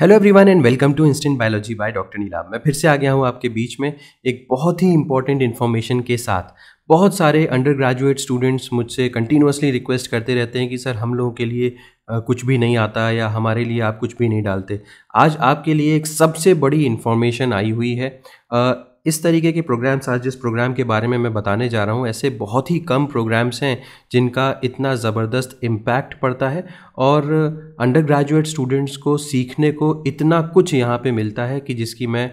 Hello everyone and welcome to instant biology by doctor Neelabh. मैं फिर से आ गया हूँ आपके बीच में एक बहुत ही इंपॉर्टेंट इन्फॉर्मेशन के साथ। बहुत सारे अंडर ग्रेजुएट स्टूडेंट्स मुझसे कंटिन्यूसली रिक्वेस्ट करते रहते हैं कि सर हम लोगों के लिए कुछ भी नहीं आता या हमारे लिए आप कुछ भी नहीं डालते। आज आपके लिए एक सबसे बड़ी इन्फॉर्मेशन आई हुई है। इस तरीके के प्रोग्राम्स, आज जिस प्रोग्राम के बारे में मैं बताने जा रहा हूँ, ऐसे बहुत ही कम प्रोग्राम्स हैं जिनका इतना ज़बरदस्त इम्पैक्ट पड़ता है और अंडर ग्रेजुएट स्टूडेंट्स को सीखने को इतना कुछ यहाँ पे मिलता है कि जिसकी मैं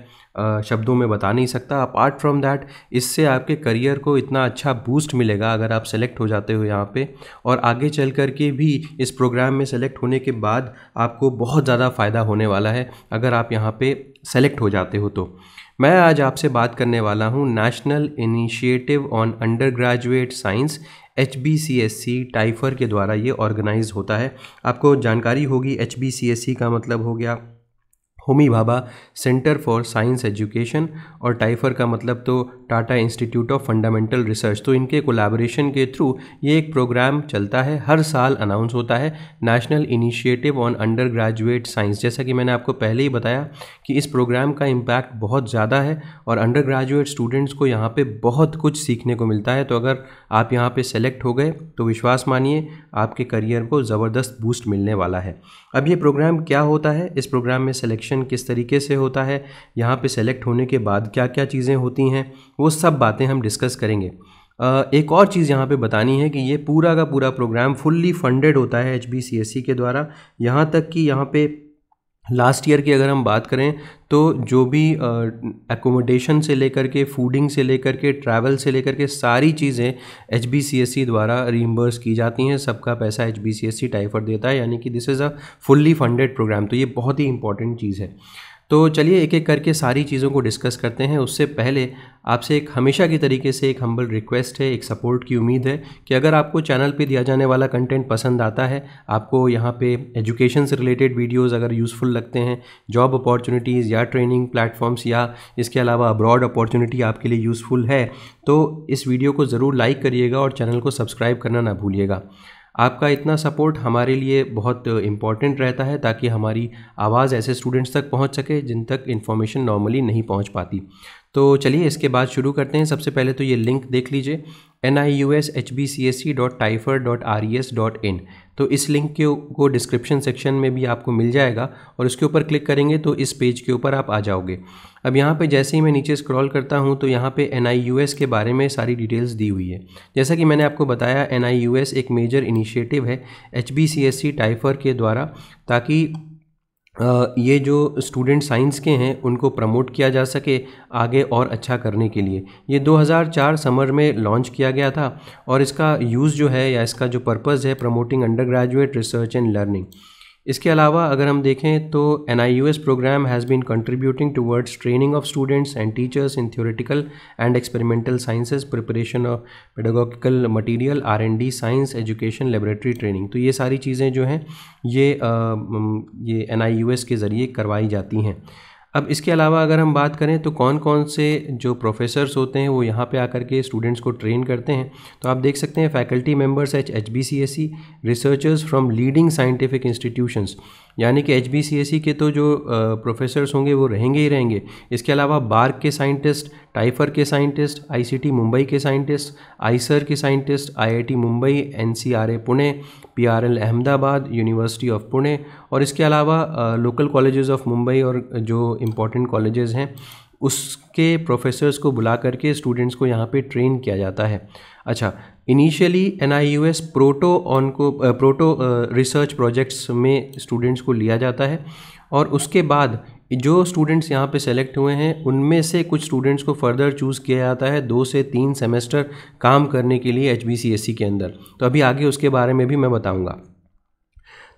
शब्दों में बता नहीं सकता। अपार्ट फ्रॉम दैट, इससे आपके करियर को इतना अच्छा बूस्ट मिलेगा अगर आप सेलेक्ट हो जाते हो यहाँ पे, और आगे चल कर के भी इस प्रोग्राम में सेलेक्ट होने के बाद आपको बहुत ज़्यादा फ़ायदा होने वाला है अगर आप यहाँ पे सेलेक्ट हो जाते हो। तो मैं आज आपसे बात करने वाला हूँ national initiative on under graduate science HBCSC टाइफर के द्वारा ये ऑर्गेनाइज होता है। आपको जानकारी होगी, HBCSC का मतलब हो गया Homi Bhabha centre for science education और टाइफर का मतलब तो Tata institute of fundamental research. तो इनके कोलैबोरेशन के थ्रू ये एक प्रोग्राम चलता है, हर साल अनाउंस होता है, national initiative on under graduate science. जैसा कि मैंने आपको पहले ही बताया कि इस प्रोग्राम का इम्पैक्ट बहुत ज़्यादा है और अंडर ग्रेजुएट स्टूडेंट्स को यहाँ पे बहुत कुछ सीखने को मिलता है। तो अगर आप यहाँ पे सेलेक्ट हो गए तो विश्वास मानिए आपके करियर को ज़बरदस्त बूस्ट मिलने वाला है। अब ये प्रोग्राम क्या होता है, इस प्रोग्राम में सिलेक्शन किस तरीके से होता है, यहाँ पे सेलेक्ट होने के बाद क्या क्या चीज़ें होती हैं, वो सब बातें हम डिस्कस करेंगे। एक और चीज़ यहाँ पे बतानी है कि ये पूरा का पूरा प्रोग्राम फुल्ली फंडेड होता है HBCSC के द्वारा। यहाँ तक कि यहाँ पे लास्ट ईयर की अगर हम बात करें तो जो भी एकोमोडेशन से लेकर के, फूडिंग से लेकर के, ट्रैवल से लेकर के सारी चीज़ें HBCSC द्वारा रीइंबर्स की जाती हैं। सबका पैसा HBCSC टाइफर देता है, यानी कि this is a fully funded programme. तो ये बहुत ही इंपॉर्टेंट चीज़ है। तो चलिए एक एक करके सारी चीज़ों को डिस्कस करते हैं। उससे पहले आपसे एक हमेशा की तरीके से एक हम्बल रिक्वेस्ट है, एक सपोर्ट की उम्मीद है कि अगर आपको चैनल पे दिया जाने वाला कंटेंट पसंद आता है, आपको यहाँ पे एजुकेशन से रिलेटेड वीडियोस अगर यूज़फुल लगते हैं, जॉब अपॉर्चुनिटीज़ या ट्रेनिंग प्लेटफॉर्म्स या इसके अलावा अब्रॉड अपॉर्चुनिटी आपके लिए यूज़फुल है, तो इस वीडियो को ज़रूर लाइक करिएगा और चैनल को सब्सक्राइब करना ना भूलिएगा। आपका इतना सपोर्ट हमारे लिए बहुत इम्पॉर्टेंट रहता है ताकि हमारी आवाज़ ऐसे स्टूडेंट्स तक पहुंच सके जिन तक इन्फॉर्मेशन नॉर्मली नहीं पहुंच पाती। तो चलिए इसके बाद शुरू करते हैं। सबसे पहले तो ये लिंक देख लीजिए, niushbcsc.tifer.res.in। तो इस लिंक को डिस्क्रिप्शन सेक्शन में भी आपको मिल जाएगा और उसके ऊपर क्लिक करेंगे तो इस पेज के ऊपर आप आ जाओगे। अब यहाँ पे जैसे ही मैं नीचे स्क्रॉल करता हूँ तो यहाँ पे NIUS के बारे में सारी डिटेल्स दी हुई है। जैसा कि मैंने आपको बताया, NIUS एक मेजर इनिशिएटिव है HBCSC टाइफर के द्वारा, ताकि ये जो स्टूडेंट साइंस के हैं उनको प्रमोट किया जा सके आगे और अच्छा करने के लिए। ये 2004 समर में लॉन्च किया गया था और इसका यूज़ जो है या इसका जो पर्पज़ है, promoting undergraduate research and learning. इसके अलावा अगर हम देखें तो NIUS programme has been contributing towards training of students and teachers in theoretical and experimental sciences, preparation of pedagogical material, R&D, science education, laboratory training. तो ये सारी चीज़ें जो हैं ये NIUS के ज़रिए करवाई जाती हैं। अब इसके अलावा अगर हम बात करें तो कौन कौन से जो प्रोफेसर्स होते हैं वो यहाँ पे आकर के स्टूडेंट्स को ट्रेन करते हैं, तो आप देख सकते हैं faculty members HBCSC, researchers from leading scientific institutions, यानी कि HBCSC के तो जो प्रोफेसर्स होंगे वो रहेंगे ही रहेंगे। इसके अलावा बार्क के साइंटिस्ट, टाइफर के साइंटिस्ट, ICT मुंबई के साइंटिस्ट, आइसर के scientist, IIT Mumbai, NCRA Pune, PRL Ahmedabad, university of Pune, और इसके अलावा लोकल कॉलेजेस ऑफ मुंबई और जो इम्पॉर्टेंट कॉलेजेस हैं उसके प्रोफेसर्स को बुला करके स्टूडेंट्स को यहाँ पे ट्रेन किया जाता है। अच्छा, initially NIUS proto research projects में स्टूडेंट्स को लिया जाता है और उसके बाद जो स्टूडेंट्स यहाँ पे सेलेक्ट हुए हैं उनमें से कुछ स्टूडेंट्स को फर्दर चूज़ किया जाता है 2 से 3 सेमेस्टर काम करने के लिए HBCSC के अंदर। तो अभी आगे उसके बारे में भी मैं बताऊँगा।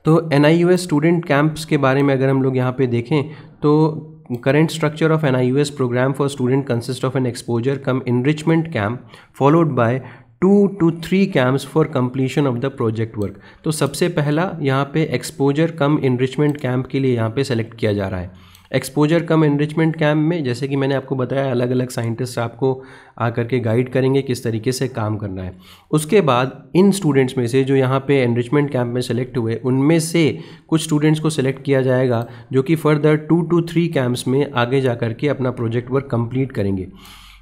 तो NIUS स्टूडेंट कैंप्स के बारे में अगर हम लोग यहाँ पे देखें तो current structure of NIUS program for student consists of an exposure cum enrichment camp followed by 2 to 3 camps for completion of the project work। तो सबसे पहला यहाँ पे एक्सपोजर कम इनरिचमेंट कैंप के लिए यहाँ पे सेलेक्ट किया जा रहा है। एक्सपोजर कम एनरिचमेंट कैंप में जैसे कि मैंने आपको बताया अलग अलग साइंटिस्ट आपको आकर के गाइड करेंगे किस तरीके से काम करना है। उसके बाद इन स्टूडेंट्स में से जो यहाँ पे एनरिचमेंट कैंप में सेलेक्ट हुए उनमें से कुछ स्टूडेंट्स को सिलेक्ट किया जाएगा जो कि फर्दर 2 to 3 कैंप्स में आगे जा कर के अपना प्रोजेक्ट वर्क कंप्लीट करेंगे।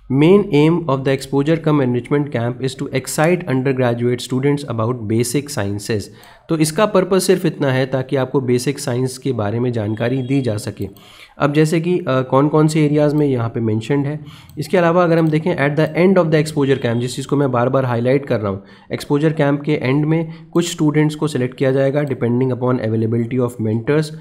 Main aim of the exposure cum enrichment camp is to excite undergraduate students about basic sciences. तो इसका पर्पस सिर्फ इतना है ताकि आपको बेसिक साइंस के बारे में जानकारी दी जा सके। अब जैसे कि कौन कौन से एरियाज़ में यहाँ पे मेंशन्ड है। इसके अलावा अगर हम देखें at the end of the exposure camp, जिस चीज़ को मैं बार बार हाईलाइट कर रहा हूँ, एक्सपोजर कैंप के एंड में कुछ स्टूडेंट्स को सिलेक्ट किया जाएगा depending upon availability of mentors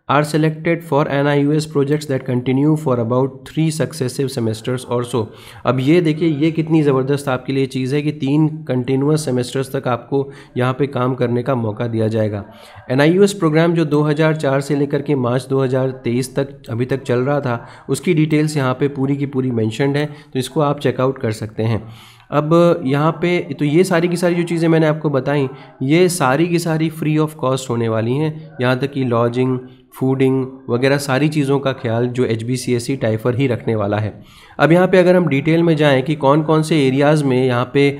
are selected for NIUS projects that continue for about 3 successive semesters or so। अब ये देखिए ये कितनी ज़बरदस्त आपके लिए चीज़ है कि 3 कंटिन्यूस सेमेस्टर्स तक आपको यहाँ पे काम करने का मौका दिया जाएगा। NIUS प्रोग्राम जो 2004 से लेकर के मार्च 2023 तक अभी तक चल रहा था उसकी डिटेल्स यहाँ पे पूरी की पूरी मेंशन्ड है, तो इसको आप चेकआउट कर सकते हैं। अब यहाँ पे तो ये सारी की सारी जो चीज़ें मैंने आपको बताई ये सारी की सारी फ्री ऑफ कॉस्ट होने वाली हैं, यहाँ तक कि लॉजिंग, फूडिंग वगैरह सारी चीज़ों का ख्याल जो HBCSE टाइफर ही रखने वाला है। अब यहाँ पे अगर हम डिटेल में जाएं कि कौन कौन से एरियाज़ में यहाँ पे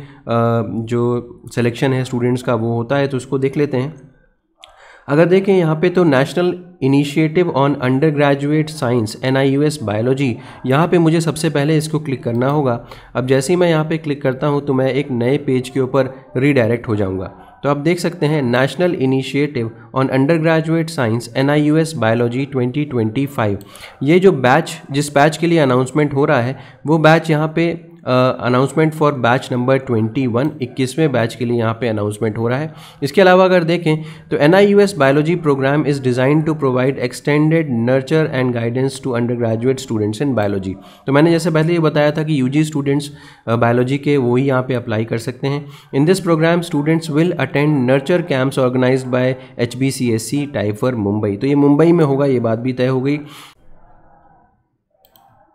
जो सिलेक्शन है स्टूडेंट्स का वो होता है तो उसको देख लेते हैं। अगर देखें यहाँ पे तो national initiative on under graduate science NIUS biology, यहाँ पे मुझे सबसे पहले इसको क्लिक करना होगा। अब जैसे ही मैं यहाँ पे क्लिक करता हूँ तो मैं एक नए पेज के ऊपर रीडायरेक्ट हो जाऊँगा। तो आप देख सकते हैं national initiative on under graduate science NIUS biology 2025। ये जो बैच जिस बैच के लिए अनाउंसमेंट हो रहा है वो बैच यहाँ पे अनाउंसमेंट फॉर बैच नंबर 21 21वें बैच के लिए यहाँ पे अनाउंसमेंट हो रहा है। इसके अलावा अगर देखें तो NIUS biology programme is design to provide extended nurture and guidance to undergraduate students in biology. तो मैंने जैसे पहले ये बताया था कि UG स्टूडेंट्स बायोलॉजी के वो ही यहाँ पे अप्लाई कर सकते हैं। In this programme students will attend nurture camps organised by HBCSE TIFR Mumbai. तो ये मुंबई में होगा, ये बात भी तय हो गई।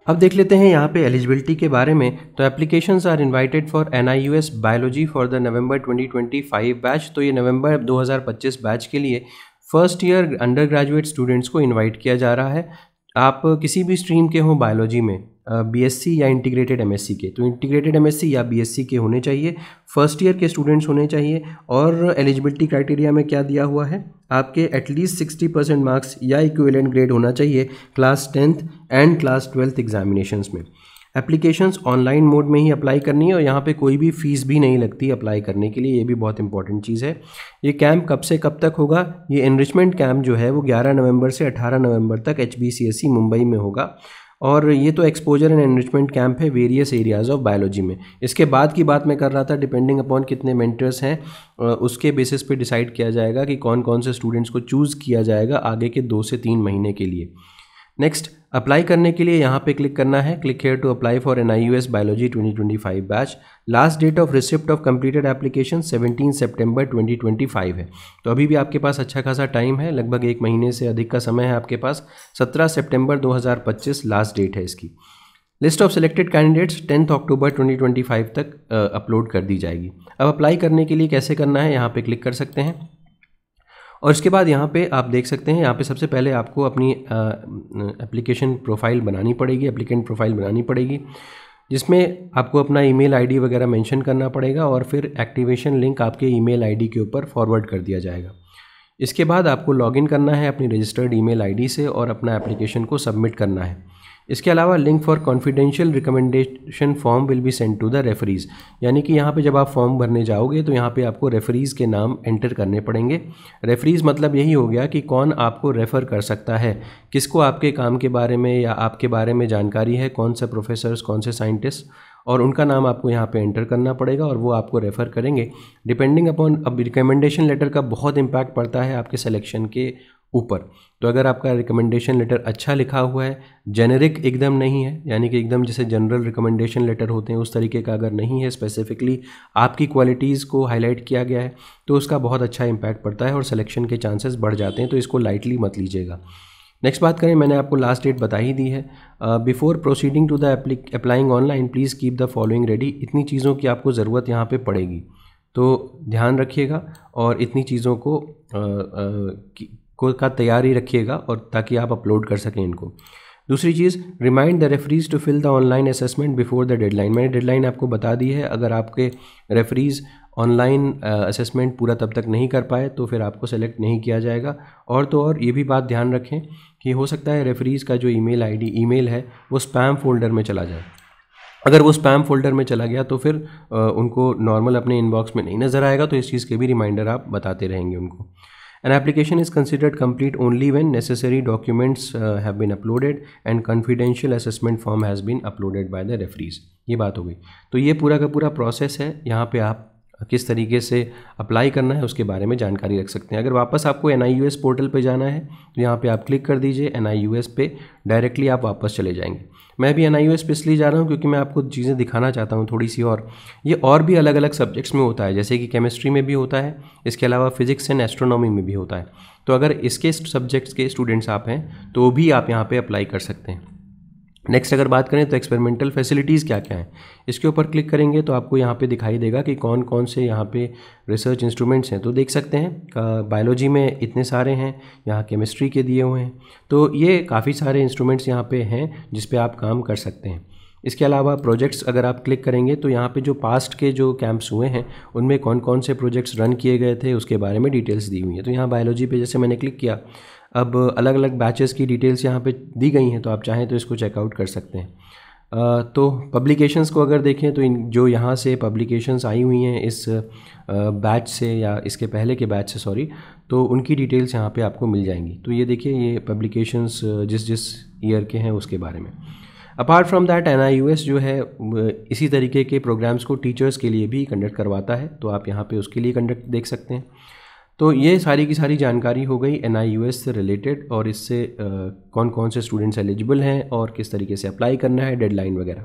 अब देख लेते हैं यहाँ पे एलिजिबिलिटी के बारे में। तो applications are invited for NIUS biology for the November 2025 batch. तो ये नवंबर 2025 बैच के लिए first year undergraduate students को इनवाइट किया जा रहा है। आप किसी भी स्ट्रीम के हों बायोलॉजी में, BSc या इंटीग्रेटेड MSc के, तो इंटीग्रेटेड MSc या BSc के होने चाहिए, फर्स्ट ईयर के स्टूडेंट्स होने चाहिए। और एलिजिबिलिटी क्राइटेरिया में क्या दिया हुआ है, आपके एटलीस्ट 60% मार्क्स या इक्विवेलेंट ग्रेड होना चाहिए class 10th and class 12th examinations में। एप्लीकेशंस ऑनलाइन मोड में ही अप्लाई करनी है और यहाँ पे कोई भी फ़ीस भी नहीं लगती अप्लाई करने के लिए, ये भी बहुत इंपॉर्टेंट चीज़ है। ये कैंप कब से कब तक होगा, ये एनरिचमेंट कैंप जो है वो 11 नवंबर से 18 नवंबर तक HBCSE मुंबई में होगा। और ये तो एक्सपोजर एंड एनरिचमेंट कैंप है वेरियस एरियाज़ ऑफ बायोलॉजी में। इसके बाद की बात मैं कर रहा था, डिपेंडिंग अपॉन कितने मेंटर्स हैं उसके बेसिस पे डिसाइड किया जाएगा कि कौन कौन से स्टूडेंट्स को चूज़ किया जाएगा आगे के 2 से 3 महीने के लिए। नेक्स्ट, अप्लाई करने के लिए यहाँ पे क्लिक करना है, click here to apply for NIUS biology 2025 batch. Last date of receipt of completed application 17 सितंबर 2025 है। तो अभी भी आपके पास अच्छा खासा टाइम है, लगभग 1 महीने से अधिक का समय है आपके पास। 17 सितंबर 2025 लास्ट डेट है इसकी। लिस्ट ऑफ सिलेक्टेड कैंडिडेट्स 10 अक्टूबर 2025 तक अपलोड कर दी जाएगी। अब अप्लाई करने के लिए कैसे करना है, यहाँ पे क्लिक कर सकते हैं और इसके बाद यहाँ पे आप देख सकते हैं, यहाँ पे सबसे पहले आपको अपनी एप्लीकेशन प्रोफाइल बनानी पड़ेगी, एप्लीकेंट प्रोफाइल बनानी पड़ेगी, जिसमें आपको अपना ईमेल आईडी वगैरह मेंशन करना पड़ेगा और फिर एक्टिवेशन लिंक आपके ईमेल आईडी के ऊपर फॉरवर्ड कर दिया जाएगा। इसके बाद आपको लॉगिन करना है अपनी रजिस्टर्ड ईमेल आईडी से और अपना एप्लीकेशन को सबमिट करना है। इसके अलावा link for confidential recommendation form will be send to the referees, यानी कि यहाँ पे जब आप फॉर्म भरने जाओगे तो यहाँ पे आपको रेफरीज़ के नाम एंटर करने पड़ेंगे। रेफरीज़ मतलब यही हो गया कि कौन आपको रेफ़र कर सकता है, किसको आपके काम के बारे में या आपके बारे में जानकारी है, कौन से प्रोफेसर्स, कौन से साइंटिस्ट, और उनका नाम आपको यहाँ पे एंटर करना पड़ेगा और वो आपको रेफ़र करेंगे डिपेंडिंग अपॉन। अब रिकमेंडेशन लेटर का बहुत इम्पैक्ट पड़ता है आपके सिलेक्शन के ऊपर। तो अगर आपका रिकमेंडेशन लेटर अच्छा लिखा हुआ है, जेनेरिक एकदम नहीं है, यानी कि एकदम जैसे जनरल रिकमेंडेशन लेटर होते हैं उस तरीके का अगर नहीं है, स्पेसिफिकली आपकी क्वालिटीज़ को हाईलाइट किया गया है, तो उसका बहुत अच्छा इम्पैक्ट पड़ता है और सिलेक्शन के चांसेस बढ़ जाते हैं। तो इसको लाइटली मत लीजिएगा। नेक्स्ट बात करें, मैंने आपको लास्ट डेट बता ही दी है। Before proceeding to the applying online please keep the following ready. इतनी चीज़ों की आपको ज़रूरत यहाँ पे पड़ेगी, तो ध्यान रखिएगा और इतनी चीज़ों को को का तैयारी रखिएगा और ताकि आप अपलोड कर सकें इनको। दूसरी चीज़, remind the referees to fill the online assessment before the deadline. मैंने डेडलाइन आपको बता दी है, अगर आपके रेफरीज ऑनलाइन असेसमेंट पूरा तब तक नहीं कर पाए तो फिर आपको सेलेक्ट नहीं किया जाएगा। और तो और ये भी बात ध्यान रखें कि हो सकता है रेफरीज़ का जो ईमेल है वो स्पैम फोल्डर में चला जाए। अगर वो स्पैम फोल्डर में चला गया तो फिर उनको नॉर्मल अपने इनबॉक्स में नहीं नज़र आएगा, तो इस चीज़ के भी रिमाइंडर आप बताते रहेंगे उनको। An application is considered complete only when necessary documents have been uploaded and confidential assessment form has been uploaded by the referees। ये बात हो गई। तो ये पूरा का पूरा प्रोसेस है, यहाँ पे आप किस तरीके से अप्लाई करना है उसके बारे में जानकारी रख सकते हैं। अगर वापस आपको NIUS पोर्टल पे जाना है तो यहाँ पे आप क्लिक कर दीजिए, NIUS पे डायरेक्टली आप वापस चले जाएंगे। मैं भी NIUS पे इसलिए जा रहा हूँ क्योंकि मैं आपको चीज़ें दिखाना चाहता हूँ थोड़ी सी, और ये और भी अलग अलग सब्जेक्ट्स में होता है, जैसे कि केमिस्ट्री में भी होता है, इसके अलावा फिजिक्स एंड एस्ट्रोनॉमी में भी होता है। तो अगर इसके सब्जेक्ट्स के स्टूडेंट्स आप हैं तो भी आप यहाँ पे अप्लाई कर सकते हैं। नेक्स्ट अगर बात करें तो एक्सपेरिमेंटल फैसिलिटीज़ क्या क्या हैं, इसके ऊपर क्लिक करेंगे तो आपको यहाँ पे दिखाई देगा कि कौन कौन से यहाँ पे रिसर्च इंस्ट्रूमेंट्स हैं। तो देख सकते हैं बायोलॉजी में इतने सारे हैं, यहाँ केमिस्ट्री के दिए हुए हैं, तो ये काफ़ी सारे इंस्ट्रूमेंट्स यहाँ पे हैं जिस पे आप काम कर सकते हैं। इसके अलावा प्रोजेक्ट्स अगर आप क्लिक करेंगे तो यहाँ पे जो पास्ट के जो कैंप्स हुए हैं उनमें कौन कौन से प्रोजेक्ट्स रन किए गए थे उसके बारे में डिटेल्स दी हुई हैं। तो यहाँ बायोलॉजी पे जैसे मैंने क्लिक किया, अब अलग अलग बैचेस की डिटेल्स यहाँ पे दी गई हैं, तो आप चाहें तो इसको चेकआउट कर सकते हैं। तो पब्लिकेशंस को अगर देखें तो इन जो यहाँ से पब्लिकेशंस आई हुई हैं इस बैच से या इसके पहले के बैच से सॉरी, तो उनकी डिटेल्स यहाँ पे आपको मिल जाएंगी। तो ये देखिए, ये पब्लिकेशंस जिस जिस ईयर के हैं उसके बारे में। अपार्ट फ्रॉम दैट NIUS जो है इसी तरीके के प्रोग्राम्स को टीचर्स के लिए भी कंडक्ट करवाता है, तो आप यहाँ पे उसके लिए कंडक्ट देख सकते हैं। तो ये सारी की सारी जानकारी हो गई NIUS से रिलेटेड, और इससे कौन कौन से स्टूडेंट्स एलिजिबल हैं और किस तरीके से अप्लाई करना है, डेडलाइन वगैरह।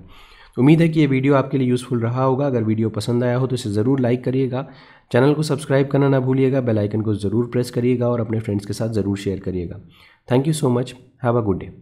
तो उम्मीद है कि ये वीडियो आपके लिए यूज़फुल रहा होगा। अगर वीडियो पसंद आया हो तो इसे ज़रूर लाइक करिएगा, चैनल को सब्सक्राइब करना ना भूलिएगा, बेल आइकन को ज़रूर प्रेस करिएगा और अपने फ्रेंड्स के साथ ज़रूर शेयर करिएगा। Thank you so much, have a good day.